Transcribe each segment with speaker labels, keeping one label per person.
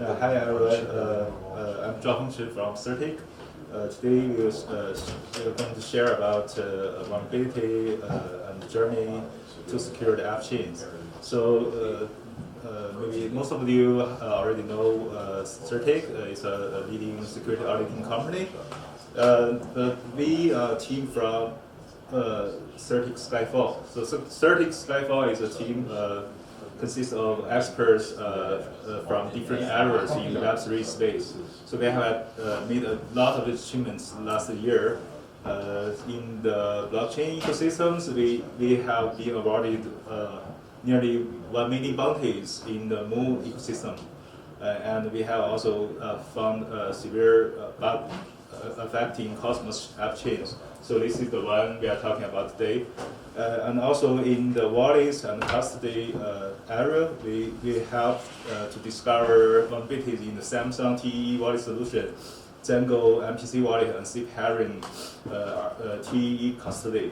Speaker 1: Hi everyone, I'm John from Certik. Today we're going to share about vulnerability and journey to secure the app chains. So maybe most of you already know Certik is a leading security auditing company. But we team from Certik Skyfall. So Certik Skyfall is a team consists of experts from different areas in the Web3 space. So they have made a lot of achievements last year. In the blockchain ecosystems, we have been awarded nearly 1 million bounties in the Moon ecosystem. And we have also found severe bug affecting Cosmos app chains. So this is the one we are talking about today. And also in the wallets and custody area, we help to discover vulnerabilities in the Samsung TE wallet solution, Django MPC wallet, and SIP Herring TE custody.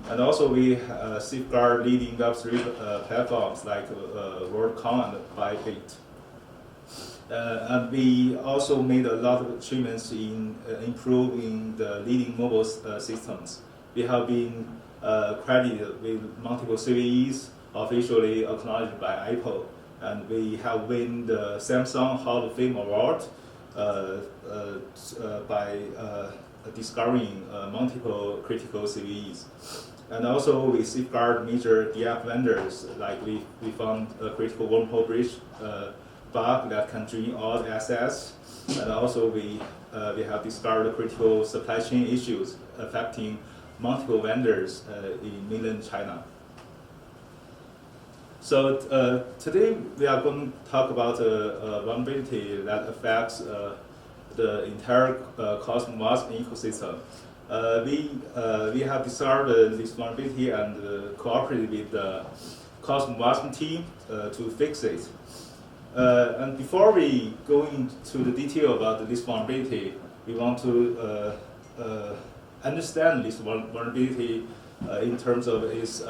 Speaker 1: And also we safeguard leading Web3 platforms like WorldCoin and Bybit. And we also made a lot of achievements in improving the leading mobile systems. We have been credited with multiple CVEs officially acknowledged by Apple, and we have won the Samsung Hall of Fame Award by discovering multiple critical CVEs. And also we safeguard major DApp vendors, like we found a critical wormhole bridge bug that can drain all the assets, and also we have discovered critical supply chain issues affecting multiple vendors in mainland China. So today we are going to talk about a vulnerability that affects the entire Cosmos ecosystem. We have discovered this vulnerability and cooperated with the Cosmos team to fix it. And before we go into the detail about this vulnerability, we want to understand this vulnerability in terms of its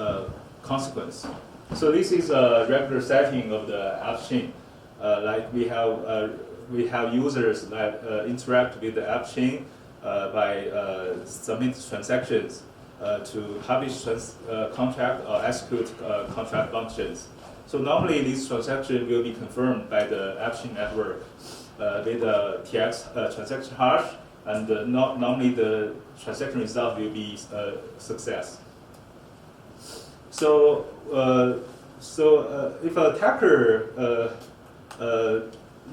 Speaker 1: consequence. So this is a regular setting of the app chain. Like we have users that interact with the app chain by submit transactions to publish contract or execute contract functions. So normally this transaction will be confirmed by the Appchain network with a TX transaction hash, and normally the transaction result will be success. So if an attacker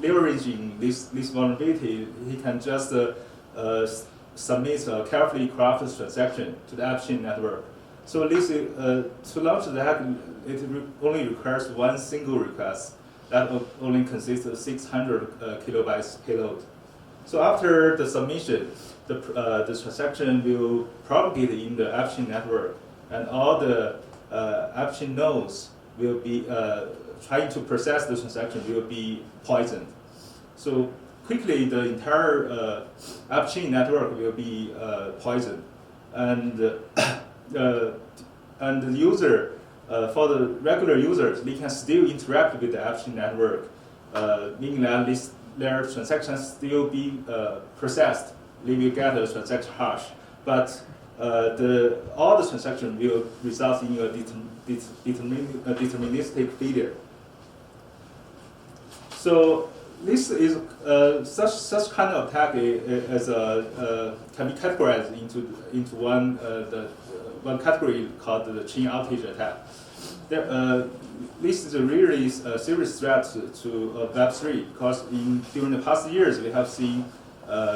Speaker 1: leveraging this vulnerability, he can just submit a carefully crafted transaction to the Appchain network. So this to launch the hack, it only requires one single request that only consists of 600 kilobytes payload. So after the submission, the transaction will propagate in the Appchain network, and all the Appchain nodes will be trying to process the transaction will be poisoned. So quickly, the entire Appchain network will be poisoned, and the user, for the regular users, they can still interact with the Appchain network, meaning that their transactions still be processed. They will get a transaction hash, but all the transactions will result in a deterministic failure. So this is such kind of attack can be categorized into one category called the chain outage attack. This is a really serious threat to Web3, because during the past years we have seen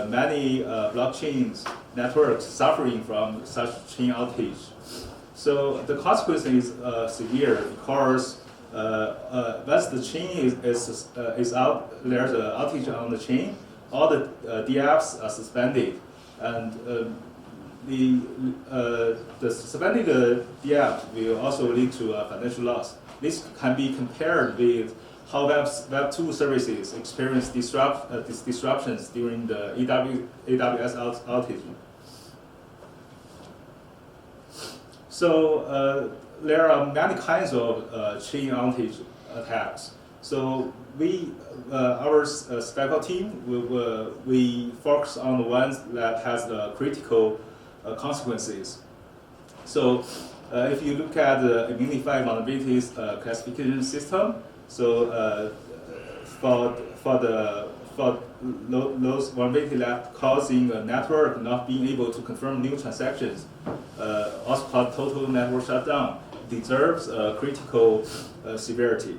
Speaker 1: many blockchain networks suffering from such chain outage. So the consequence is severe, because once the chain is out, there's an outage on the chain, all the DApps are suspended, and the suspended DApp will also lead to financial loss. This can be compared with how Web2 services experience disruptions during the AWS outage. So there are many kinds of chain outage attacks. So our spectral team, we focus on the ones that has the critical consequences. So if you look at the unified vulnerabilities classification system, so for those vulnerabilities that causing a network not being able to confirm new transactions, also called total network shutdown, deserves critical severity.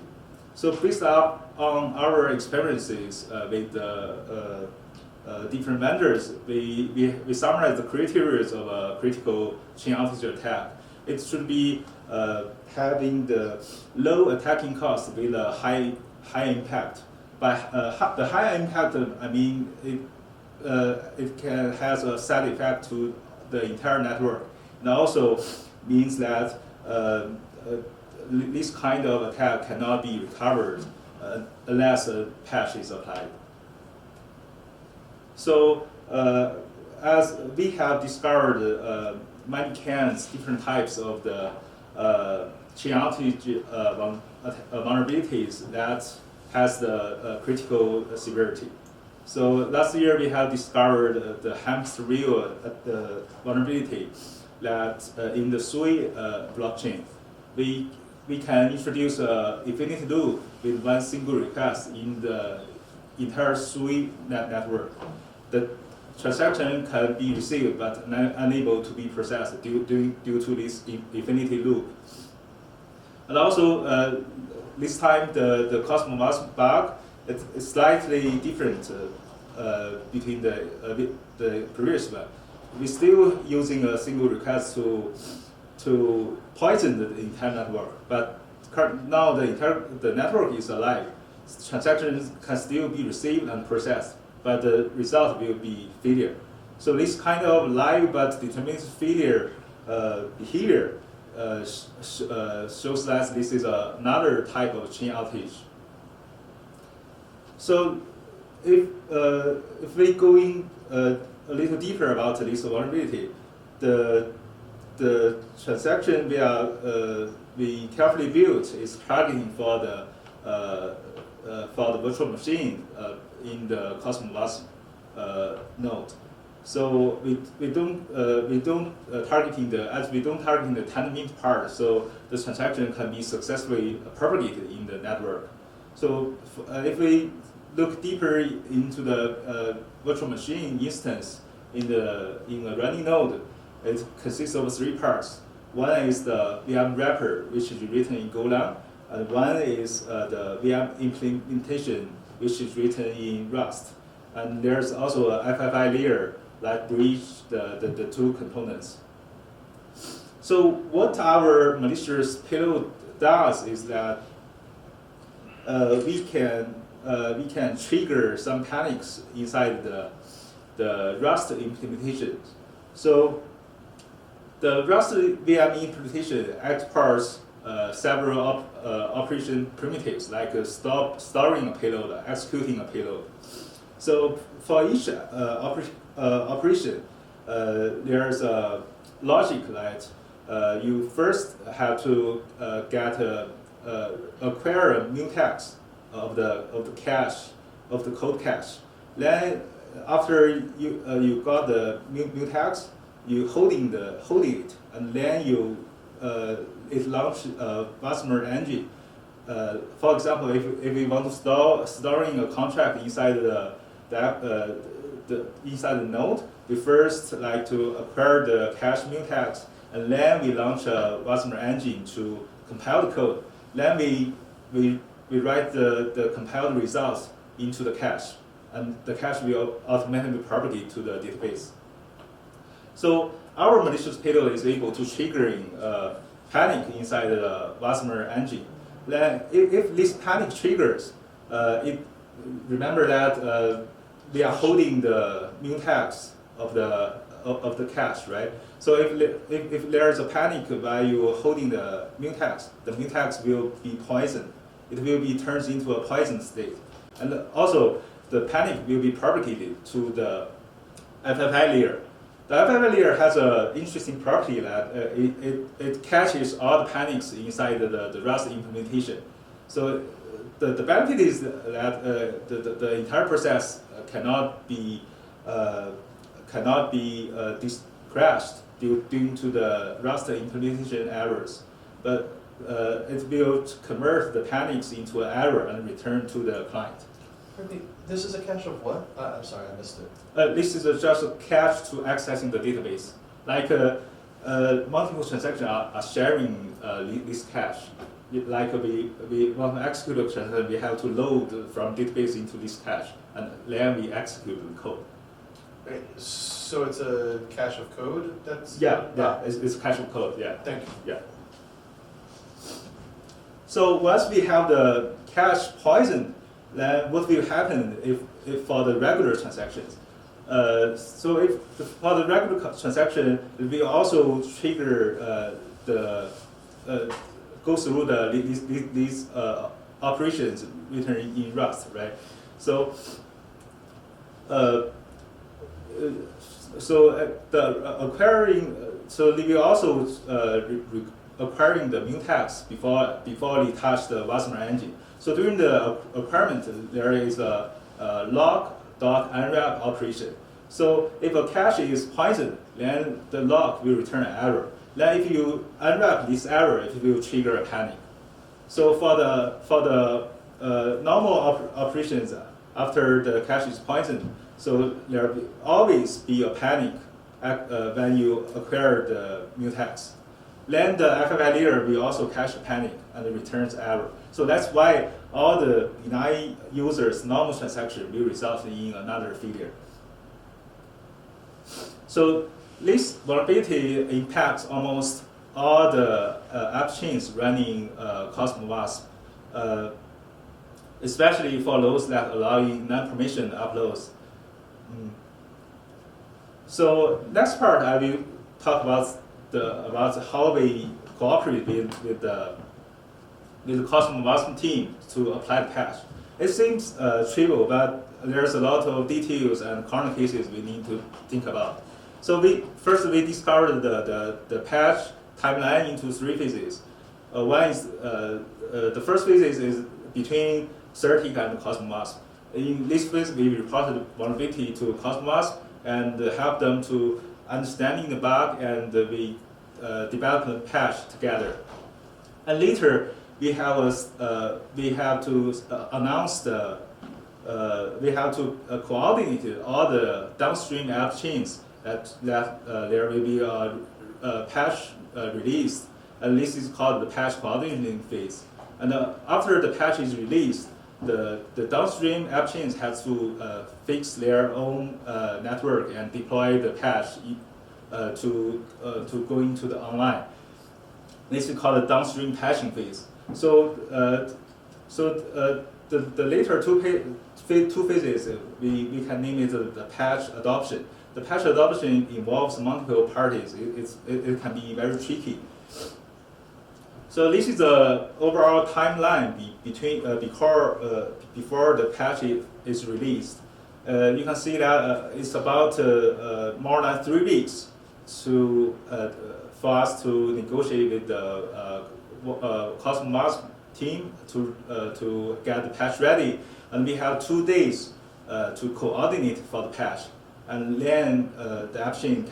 Speaker 1: So based on our experiences with different vendors, we summarize the criteria of a critical chain outage attack. It should be having the low attacking cost with a high impact. By the high impact, I mean it has a side effect to the entire network. And also means that this kind of attack cannot be recovered unless a patch is applied. So as we have discovered many different types of the chain outage vulnerabilities that has the critical severity. So last year we have discovered the hamster wheel vulnerability that in the SUI blockchain. We can introduce an infinity loop with one single request in the entire SUI network. The transaction can be received but unable to be processed due to this infinity loop. And also, this time the Cosmos bug is slightly different between the previous one. We're still using a single request to poison the entire network, but now the network is alive. Transactions can still be received and processed, but the result will be failure. So this kind of live but determined failure behavior shows that this is another type of chain outage. So if we go in a little deeper about this vulnerability, the transaction we carefully built is targeting for the virtual machine in the Cosmos node. So we don't targeting the tenant part, so the transaction can be successfully propagated in the network. So if we look deeper into the virtual machine instance in a running node, it consists of three parts. One is the VM wrapper, which is written in Golang, and one is the VM implementation, which is written in Rust. And there's also a FFI layer that bridge the two components. So what our malicious payload does is that we can trigger some panics inside the Rust implementation. So the Rust VM implementation exports several operation primitives like storing a payload, executing a payload. So for each operation, there's a logic that you first have to acquire a mutex of the cache, of the code cache. Then after you got the mutex, you holding it, and then it launch a Wasmer engine. For example, if we want to storing a contract inside inside the node, we first like to acquire the cache mutex, and then we launch a Wasmer engine to compile the code. Then we write the compiled results into the cache, and the cache will automatically propagate to the database. So our malicious payload is able to triggering panic inside the Wasmer engine. Then if this panic triggers, remember that we are holding the mutex of the cache, right? So if there is a panic while you are holding the mutex will be poisoned. It will be turned into a poison state, and also the panic will be propagated to the FFI layer. The FFI layer has an interesting property that it catches all the panics inside the Rust implementation. So the benefit is that the entire process cannot be crashed due to the Rust implementation errors, but it will convert the panics into an error and return to the client.
Speaker 2: This is a cache of what? I'm sorry, I missed it.
Speaker 1: This is just a cache to accessing the database. Like multiple transactions are sharing this cache. Like we want to execute a transaction, we have to load from database into this cache, and then we execute the code.
Speaker 2: Right. So it's a cache of code that's...
Speaker 1: It's cache of code, yeah.
Speaker 2: Thank you.
Speaker 1: Yeah. So once we have the cache poisoned, then what will happen if for the regular transactions? So if for the regular transaction, it will also trigger go through these operations written in Rust, right? So they will also acquiring the mutex before they touch the Wasmer engine. So during the acquirement, there is a log.unwrap operation. So if a cache is poisoned, then the log will return an error. Then if you unwrap this error, it will trigger a panic. So for the normal operations after the cache is poisoned, so there will always be a panic when you acquire the mutex. Then the FF validator will also catch a panic and returns error. So that's why all the benign users' normal transaction will result in another failure. So this vulnerability impacts almost all the app chains running Cosmos WASP, especially for those that allowing non-permission uploads. So next part I will talk about how we cooperate with the Cosmos WASP team to apply the patch. It seems trivial, but there's a lot of details and corner cases we need to think about. So first we discovered the patch timeline into 3 phases. One is the first phase is between Certik and Cosmos WASP. In this phase, we reported vulnerability to Cosmos WASP and help them to understanding the bug, and we develop the patch together. And later, we have to announce we have to coordinate all the downstream app chains that there will be a patch released, and this is called the patch coordinating phase. And after the patch is released, the downstream app chains have to fix their own network and deploy the patch to go into the online. This is called the downstream patching phase. So the later two phases, we can name it the patch adoption. The patch adoption involves multiple parties. It can be very tricky. So this is the overall timeline before the patch is released. You can see that it's about more than 3 weeks for us to negotiate with the Cosmos WASP team to get the patch ready, and we have 2 days to coordinate for the patch, and then the Appchain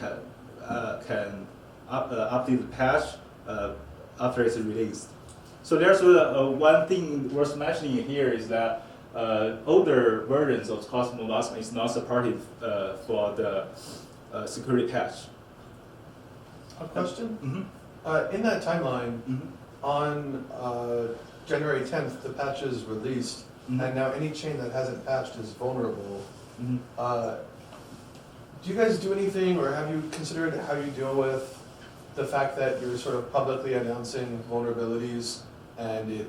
Speaker 1: can update the patch after it's released. So there's one thing worth mentioning here is that older versions of Cosmos WASP is not supported for the security patch.
Speaker 2: A question?
Speaker 1: Mm-hmm.
Speaker 2: In that timeline, on January 10th, the patch is released, and now any chain that hasn't patched is vulnerable. Do you guys do anything, or have you considered how you deal with the fact that you're sort of publicly announcing vulnerabilities, and it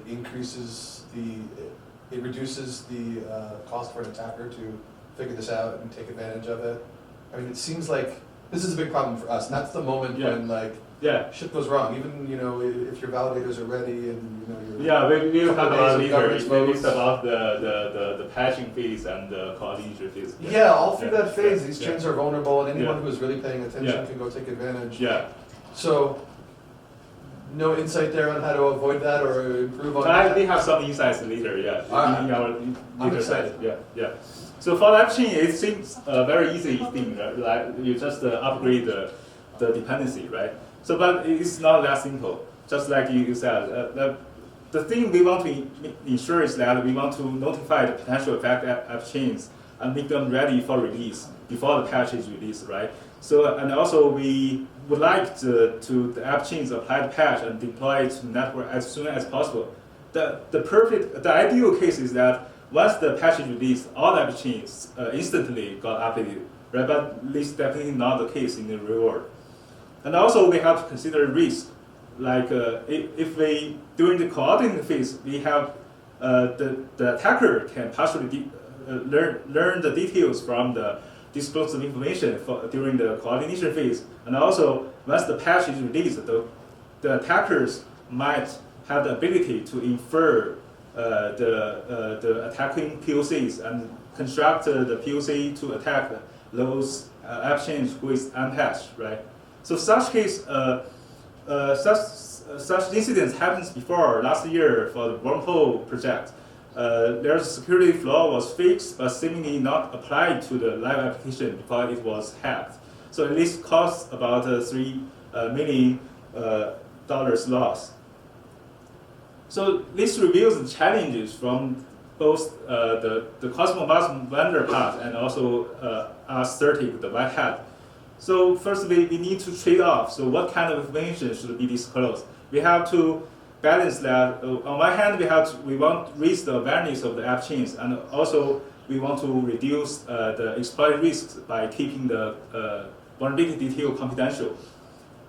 Speaker 2: reduces the cost for an attacker to figure this out and take advantage of it? I mean, it seems like this is a big problem for us, and that's the moment when shit goes wrong. Even if your validators are ready and
Speaker 1: we will talk about later. It's about the patching phase and the coordination phase.
Speaker 2: Yeah, all through that phase, these chains are vulnerable, and anyone who is really paying attention can go take advantage.
Speaker 1: Yeah.
Speaker 2: So, no insight there on how to avoid that or improve on that?
Speaker 1: We have some insights later, yeah.
Speaker 2: Alright.
Speaker 1: In our
Speaker 2: I'm
Speaker 1: later
Speaker 2: excited.
Speaker 1: session, yeah. So for the Appchain, it seems a very easy thing, right? Like you just upgrade the dependency, right? So, but it's not that simple. Just like you said, the thing we want to ensure is that we want to notify the potential affected app chains and make them ready for release before the patch is released, right? So, and also we would like the app chains apply the patch and deploy it to the network as soon as possible. The ideal case is that once the patch is released, all the app chains instantly got updated, right? But this is definitely not the case in the real world. And also we have to consider risk. Like if we, during the coordinating phase, we have the attacker can partially learn the details from the disclosed information during the coordination phase. And also, once the patch is released, the attackers might have the ability to infer the attacking POCs and construct the POC to attack those app chains who is unpatched, right? So such case, such incidents happens before last year for the wormhole project. Their security flaw was fixed, but seemingly not applied to the live application because it was hacked. So this cost about $3 million loss. So this reveals the challenges from both the Cosmos vendor part and also us Certik, the white hat. So firstly, we need to trade off. So what kind of information should be disclosed? We have to balance that. On one hand, we want to raise the awareness of the app chains, and also we want to reduce the exploit risks by keeping the vulnerability detail confidential.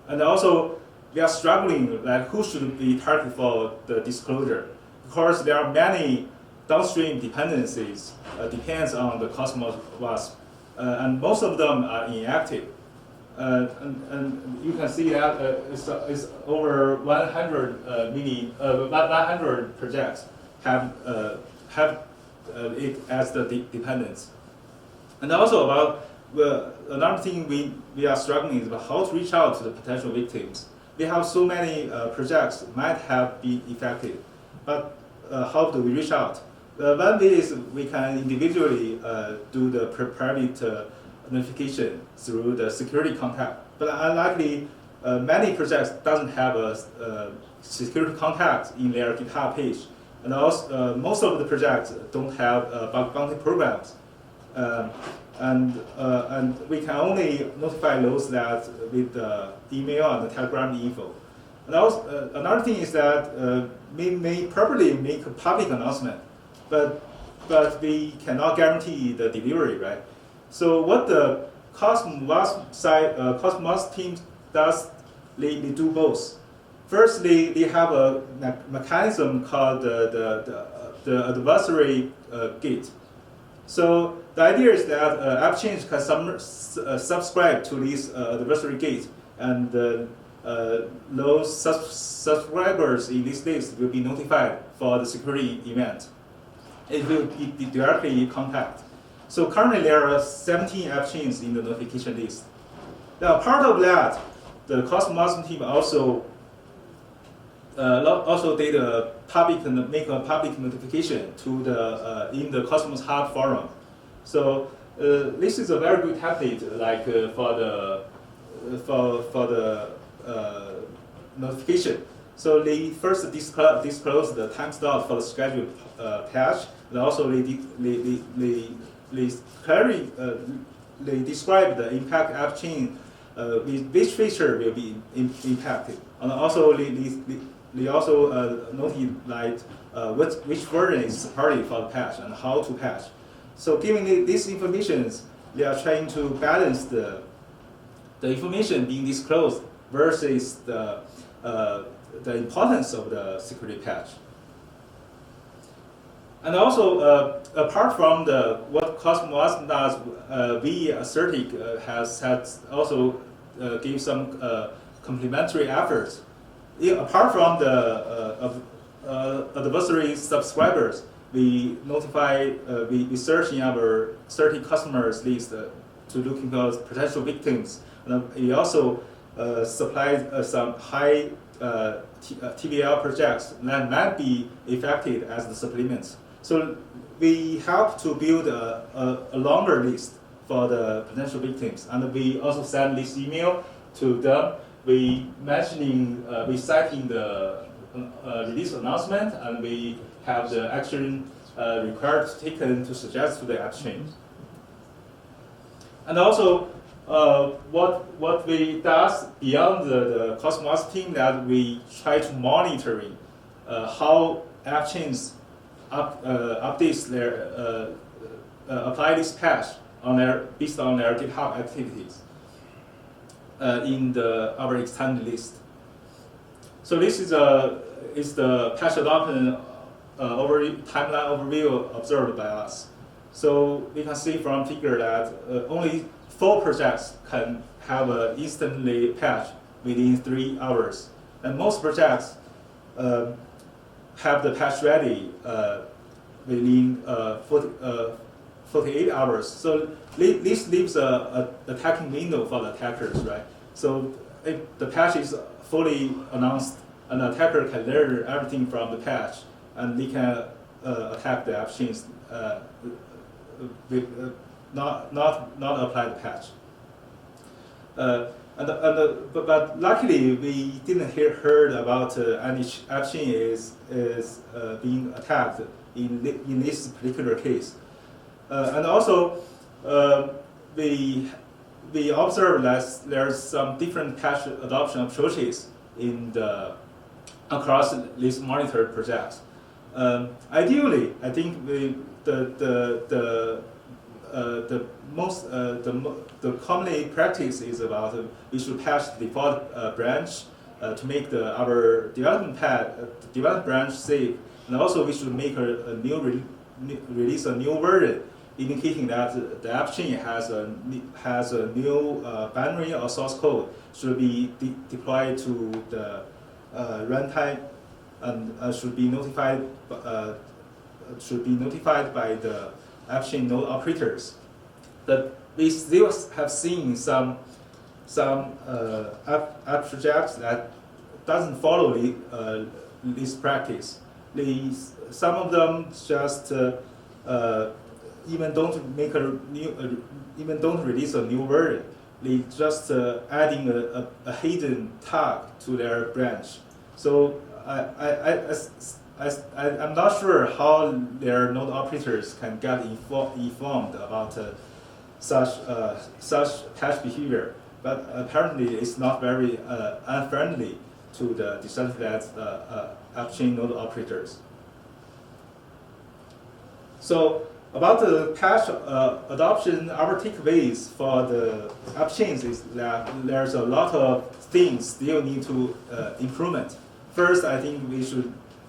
Speaker 1: And also, we are struggling like who should be targeted for the disclosure. Because there are many downstream dependencies depends on the Cosmos WASP, and most of them are inactive. And you can see that it's over 100 projects have it as the dependence. And also about another thing we are struggling is about how to reach out to the potential victims. We have so many projects might have been affected, but how do we reach out? One way is we can individually do the private notification through the security contact. But unlikely, many projects doesn't have a security contact in their GitHub page. And also, most of the projects don't have bug bounty programs. And we can only notify those that with the email and the Telegram info. And also, another thing is that we may probably make a public announcement, but we cannot guarantee the delivery, right? So what the Cosmos team does, they do both. First, they have a mechanism called the adversary gate. So the idea is that app chains can subscribe to this adversary gate, and those subscribers in this list will be notified for the security event. It will be directly contact. So currently there are 17 app chains in the notification list. Now part of that, the Cosmos team also did make a public notification to the in the Cosmos Hub forum. So this is a very good template, like for the notification. So they first disclose the time slot for the scheduled patch, and also they describe the impact app chain, which feature will be impacted, and also they also noted like which version is supported for the patch and how to patch. So given these informations, they are trying to balance the information being disclosed versus the importance of the security patch. And also, apart from what Cosmos does, we Certik has also gave some complementary efforts. Apart from the adversary subscribers, we notify, we search in our Certik customers list to looking for potential victims. And we also supplied some high TVL projects that might be affected as the supplements. So we help to build a longer list for the potential victims, and we also send this email to them. We citing the release announcement, and we have the action required taken to suggest to the Appchain. And also, what we does beyond the Cosmos team, that we try to monitoring how Appchains updates their apply this patch based on their GitHub activities in our extended list. So this is the patch adoption timeline overview observed by us. So we can see from figure that only 4 projects can have an instantly patch within 3 hours, and most projects have the patch ready within 48 hours. So this leaves a attacking window for the attackers, right? So if the patch is fully announced, an attacker can learn everything from the patch, and they can attack the Appchains not apply the patch. But luckily we didn't heard about any Appchain is being attacked in this particular case. And also we observed that there's some different patch adoption approaches across these monitored projects. Ideally, I think the commonly practice is about we should patch the default branch to make our development branch safe, and also we should make release a new version indicating that the Appchain has a new binary or source code should be deployed to the runtime, and should be notified by the Appchain node operators. But we still have seen some app projects that doesn't follow this practice. Some of them just even don't release a new version. They just adding a hidden tag to their branch. So I'm not sure how their node operators can get informed about such patch behavior, but apparently it's not very unfriendly to the decentralized Appchain node operators. So about the patch adoption, our takeaways for the Appchains is that there's a lot of things still need to improvement. First, I think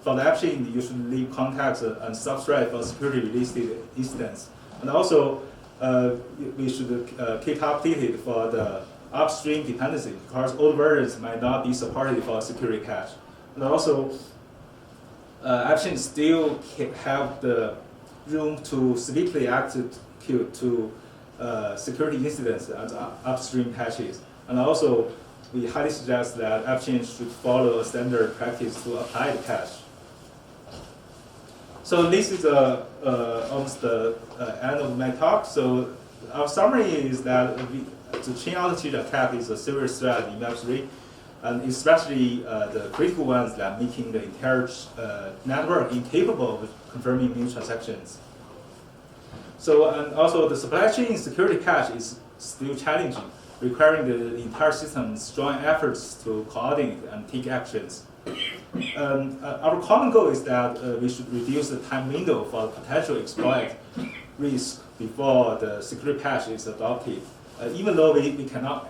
Speaker 1: for the Appchain, you should leave context and substrate for security related incidents. And also, we should keep updated for the upstream dependency, because old versions might not be supported for security patch. And also, Appchain still have the room to swiftly execute to security incidents and upstream patches. And also, we highly suggest that Appchain should follow a standard practice to apply the patch. So this is almost the end of my talk. So our summary is that the chain altitude attack is a serious threat in Web3, and especially the critical ones that making the entire network incapable of confirming new transactions. So, and also the supply chain security patch is still challenging, requiring the entire system's strong efforts to coordinate and take actions. Our common goal is that we should reduce the time window for potential exploit risk before the security patch is adopted. Even though we cannot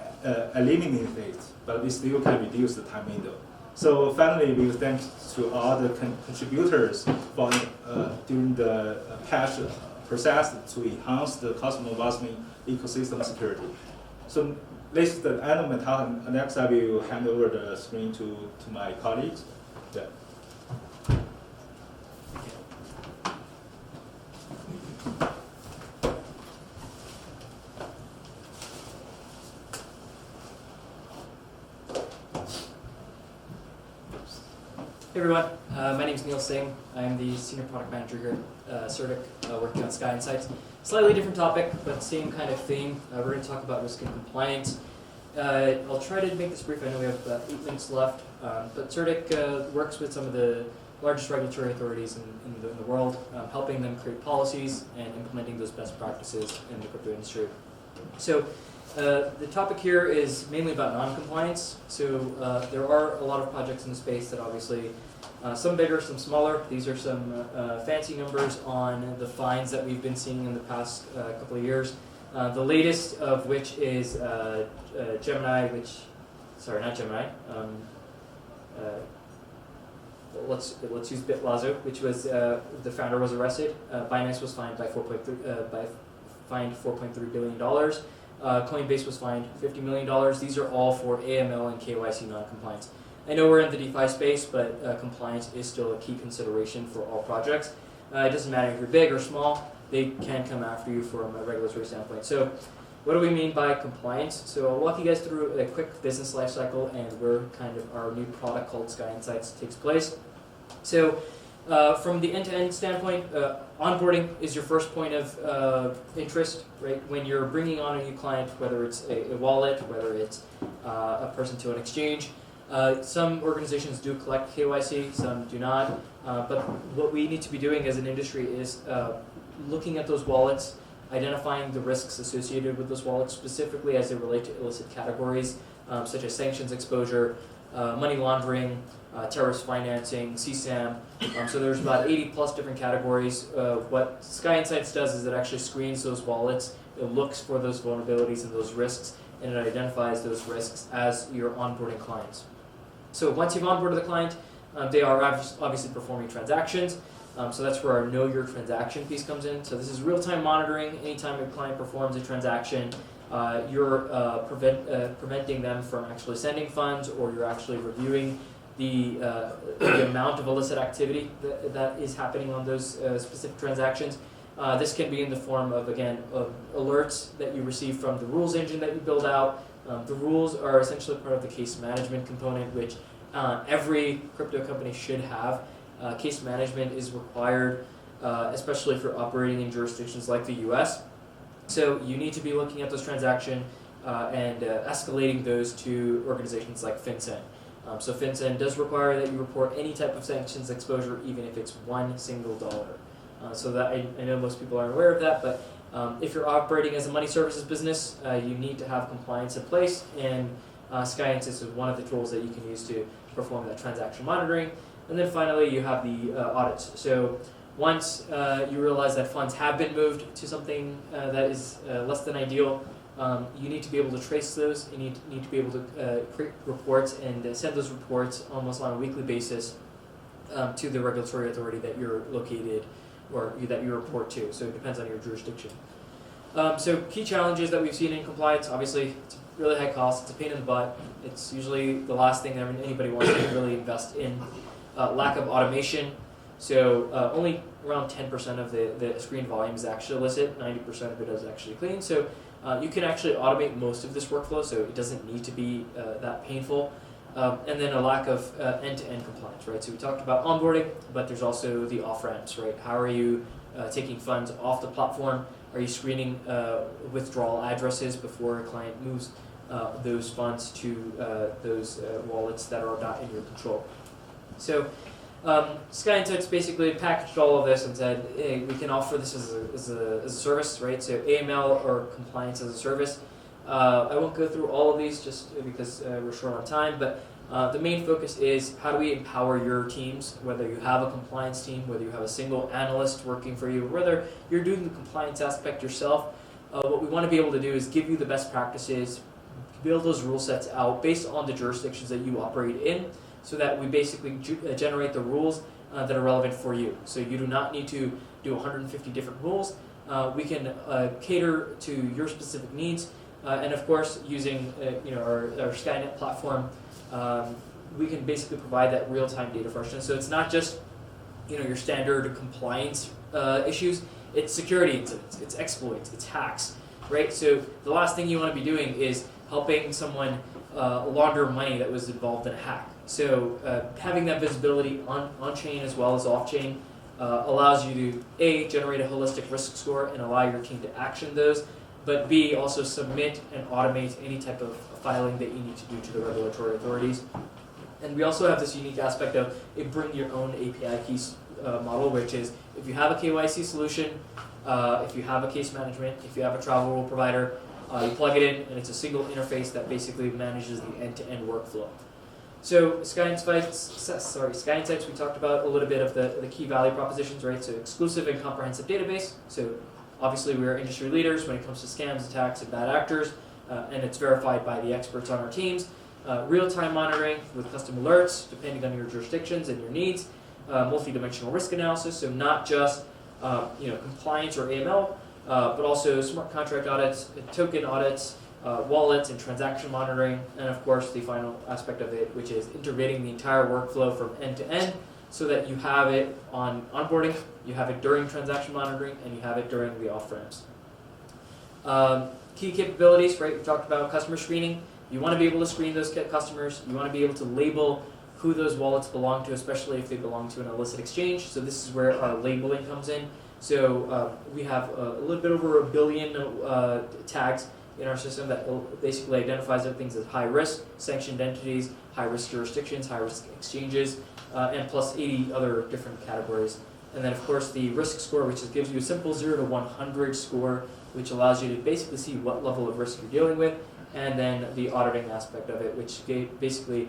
Speaker 1: eliminate it, but we still can reduce the time window. So finally, we thank to all the contributors for during the patch process to enhance the Cosmos ecosystem security. So this is the end of my talk, and next I will hand over the screen to my colleagues. Yeah.
Speaker 3: Hey everyone, my name is Neil Singh. I am the Senior Product Manager here at Certik, working on Sky Insights. Slightly different topic, but same kind of theme. We're going to talk about risk and compliance. I'll try to make this brief. I know we have 8 minutes left, but Certik works with some of the largest regulatory authorities in the world, helping them create policies and implementing those best practices in the crypto industry. So the topic here is mainly about non-compliance. So there are a lot of projects in the space that obviously, some bigger, some smaller. These are some fancy numbers on the fines that we've been seeing in the past couple of years. The latest of which is Gemini, not Gemini. Let's use BitLazo, which was the founder was arrested. Binance was fined by $4.3 billion. Coinbase was fined $50 million. These are all for AML and KYC non-compliance. I know we're in the DeFi space, but compliance is still a key consideration for all projects. It doesn't matter if you're big or small, they can come after you from a regulatory standpoint. So what do we mean by compliance? So I'll walk you guys through a quick business life cycle and where kind of our new product called Sky Insights takes place. So from the end-to-end standpoint, onboarding is your first point of interest, right? When you're bringing on a new client, whether it's a wallet, whether it's a person to an exchange. Some organizations do collect KYC, some do not. But what we need to be doing as an industry is looking at those wallets, identifying the risks associated with those wallets, specifically as they relate to illicit categories, such as sanctions exposure, money laundering, terrorist financing, CSAM. So there's about 80 plus different categories. What Sky Insights does is it actually screens those wallets, it looks for those vulnerabilities and those risks, and it identifies those risks as you're onboarding clients. So once you've onboarded the client, they are obviously performing transactions. So that's where our Know Your Transaction piece comes in. So this is real-time monitoring. Anytime a client performs a transaction, you're preventing them from actually sending funds, or you're actually reviewing the amount of illicit activity that is happening on those specific transactions. This can be in the form of, again, of alerts that you receive from the rules engine that you build out. The rules are essentially part of the case management component, which every crypto company should have. Case management is required, especially for operating in jurisdictions like the US. So you need to be looking at those transactions and escalating those to organizations like FinCEN. So FinCEN does require that you report any type of sanctions exposure, even if it's $1 single. So that I know most people aren't aware of that, but if you're operating as a money services business, you need to have compliance in place, and Sky Insights is one of the tools that you can use to perform that transaction monitoring. And then finally, you have the audits. So once you realize that funds have been moved to something that is less than ideal, you need to be able to trace those. You need to be able to create reports and send those reports almost on a weekly basis to the regulatory authority that you're located or that you report to. So it depends on your jurisdiction. So key challenges that we've seen in compliance, obviously, it's really high cost. It's a pain in the butt. It's usually the last thing that anybody wants to really invest in. Lack of automation. So only around 10% of the screen volume is actually illicit. 90% of it is actually clean. So you can actually automate most of this workflow, so it doesn't need to be that painful. And then a lack of end-to-end compliance, right? So we talked about onboarding, but there's also the off-ramps, right? How are you taking funds off the platform? Are you screening withdrawal addresses before a client moves those funds to those wallets that are not in your control? So Sky Insights basically packaged all of this and said, hey, we can offer this as a service, right? So AML or compliance as a service. I won't go through all of these just because we're short on time, but the main focus is how do we empower your teams, whether you have a compliance team, whether you have a single analyst working for you, whether you're doing the compliance aspect yourself. What we want to be able to do is give you the best practices, build those rule sets out based on the jurisdictions that you operate in, so that we basically generate the rules that are relevant for you. So you do not need to do 150 different rules. We can cater to your specific needs. And of course, using our Skynet platform, we can basically provide that real-time data for us. So it's not just your standard compliance issues. It's security incidents, it's exploits, it's hacks, right? So the last thing you want to be doing is helping someone launder money that was involved in a hack. So having that visibility on-chain as well as off-chain allows you to A, generate a holistic risk score and allow your team to action those, but B, also submit and automate any type of filing that you need to do to the regulatory authorities. And we also have this unique aspect of a bring your own API keys model, which is if you have a KYC solution, if you have a case management, if you have a travel rule provider, you plug it in and it's a single interface that basically manages the end-to-end workflow. So Sky Insights, we talked about a little bit of the key value propositions, right? So exclusive and comprehensive database. So obviously we are industry leaders when it comes to scams, attacks, and bad actors, and it's verified by the experts on our teams. Real-time monitoring with custom alerts, depending on your jurisdictions and your needs. Multi-dimensional risk analysis, so not just compliance or AML, but also smart contract audits, token audits, wallets and transaction monitoring, and of course the final aspect of it, which is integrating the entire workflow from end to end so that you have it on onboarding, you have it during transaction monitoring, and you have it during the off-ramps. Key capabilities, right? We talked about customer screening. You want to be able to screen those customers. You want to be able to label who those wallets belong to, especially if they belong to an illicit exchange. So this is where our labeling comes in. So we have a little bit over 1 billion tags in our system that basically identifies things as high risk, sanctioned entities, high risk jurisdictions, high risk exchanges, and plus 80 other different categories. And then of course the risk score, which gives you a simple 0 to 100 score, which allows you to basically see what level of risk you're dealing with, and then the auditing aspect of it, which basically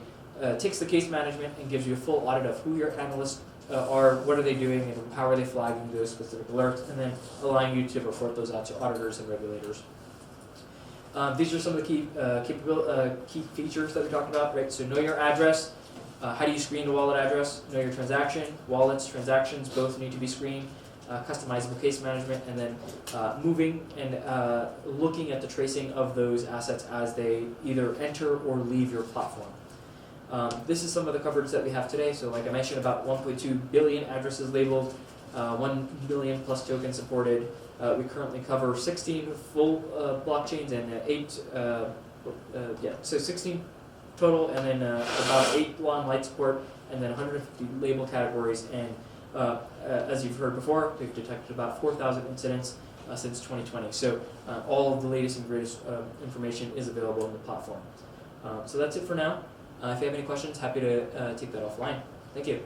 Speaker 3: takes the case management and gives you a full audit of who your analysts are, what are they doing, and how are they flagging those specific alerts, and then allowing you to report those out to auditors and regulators. These are some of the key features that we talked about, right? So know your address. How do you screen the wallet address? Know your transaction. Wallets, transactions, both need to be screened. Customizable case management, and then moving and looking at the tracing of those assets as they either enter or leave your platform. This is some of the coverage that we have today. So like I mentioned, about 1.2 billion addresses labeled, 1 million plus tokens supported. We currently cover 16 full blockchains and so 16 total, and then about 8 long light support, and then 150 label categories. And as you've heard before, we've detected about 4,000 incidents since 2020. So all of the latest and greatest information is available on the platform. So that's it for now. If you have any questions, happy to take that offline. Thank you.